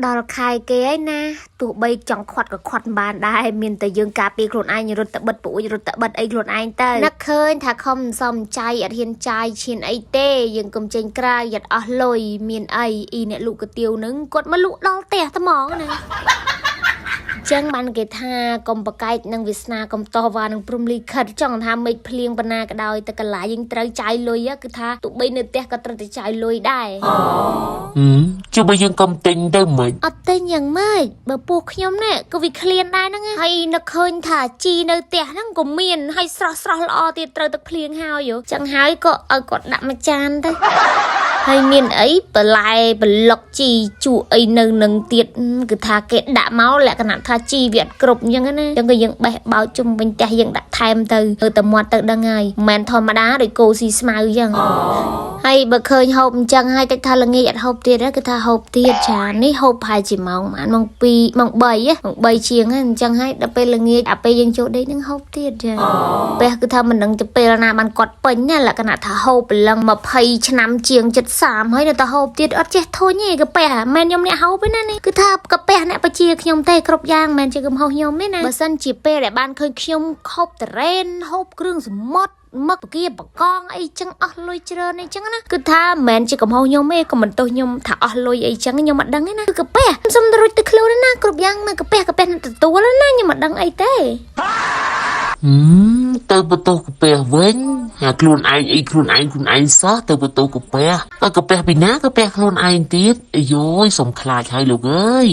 ដល់ខែគេឯណាទោះបីចង់ខាត់ក៏ខាត់បានដែរមានតែយើងការពារខ្លួនឯងរត់តែបិទពួយរត់តែបិទអីខ្លួនឯងទៅនឹកឃើញថាខំសំចាយអត់ហ៊ានចាយឈានអីទេយើងកុំចេញក្រៅយ៉ាត់អស់លុយមានអីអ៊ីអ្នកលក់កាទៀវនឹងគាត់មកលក់ដល់ផ្ទះថ្មងណាចឹងបានគេថាកុំប្រកែកនឹងវាសនាកុំតោះវ៉ានឹងព្រំលីខិតចង់ថាមេឃភ្លៀងបណ្ណាក៏ដោយតែកន្លែងយើងត្រូវចាយលុយគឺថាទោះបីនៅផ្ទះក៏ត្រូវតែចាយលុយដែរជុំបីយើងកុំទិញទៅមិនអត់ទិញយ៉ាងម៉េចបើពោះខ្ញុំណែក៏វាឃ្លានដែរហ្នឹងហើយនឹកឃើញថាជីនៅផ្ទះហ្នឹងក៏មានហើយស្រស់ស្រស់ល្អទៀតត្រូវទឹកភ្លៀងហើយចឹងហើយក៏ឲ្យគាត់ដាក់មួយចានទៅហើយមានអីបន្លែប្លុកជីជក់អីនៅនឹងទៀតគឺថាគេដាក់មកលក្ខណៈថាជីវាអត់គ្រប់អញ្ចឹងណាអញ្ចឹងក៏យើងបេះបោចជុំវិញផ្ទះយើងដាក់ថែមទៅតែមាត់ទៅដឹងហើយមិនមែនធម្មតាដូចគោស៊ីស្មៅអញ្ចឹងហើយបើឃើញហូបអញ្ចឹងហើយតិចថាល្ងាចអត់ហូបទៀតគឺថាហូបទៀតចានេះហូបផាយជាម៉ោងម៉ានម៉ោង2ម៉ោង3ជាងហ្នឹងអញ្ចឹងហើយដល់ពេលល្ងាចដល់ពេលយើងចូលដេកនឹងហូបទៀតចាពេលគឺថាមិនដឹងទៅពេលណាបានគាត់ពេញណាលក្ខណៈថាហូបប្រឡឹង20ឆ្នាំជាង73ហើយនៅតែហូបទៀតអត់ចេះធុញទេកាពះមិនខ្ញុំអ្នកហូបទេណានេះគឺថាកាពះអ្នកបជាខ្ញុំទេគ្រប់យ៉ាងមិនជាកំហុសខ្ញុំទេណាបើសិនជាពេលដែលបានឃើញខ្ញុំហូបតរ៉េនហូបគ្រឿងសមុទ្រមកបកកងអីចឹងអស់លុយច្រើនអីចឹងណាគឺថាមិនមែនជាកំហុសខ្ញុំទេក៏មិនទោសខ្ញុំថាអស់លុយអីចឹងខ្ញុំអត់ដឹងទេណាគឺកាពះសុំទៅរួចទៅខ្លួនណាគ្រប់យ៉ាងនៅកាពះនឹងទទួលណាខ្ញុំអត់ដឹងអីទេទៅបន្ទោសកាពះវិញអាខ្លួនឯងអីខ្លួនឯងសោះទៅបន្ទោសកាពះកាពះពីណាកាពះខ្លួនឯងទៀតអាយយសុំខ្លាចហើយលោកអើយ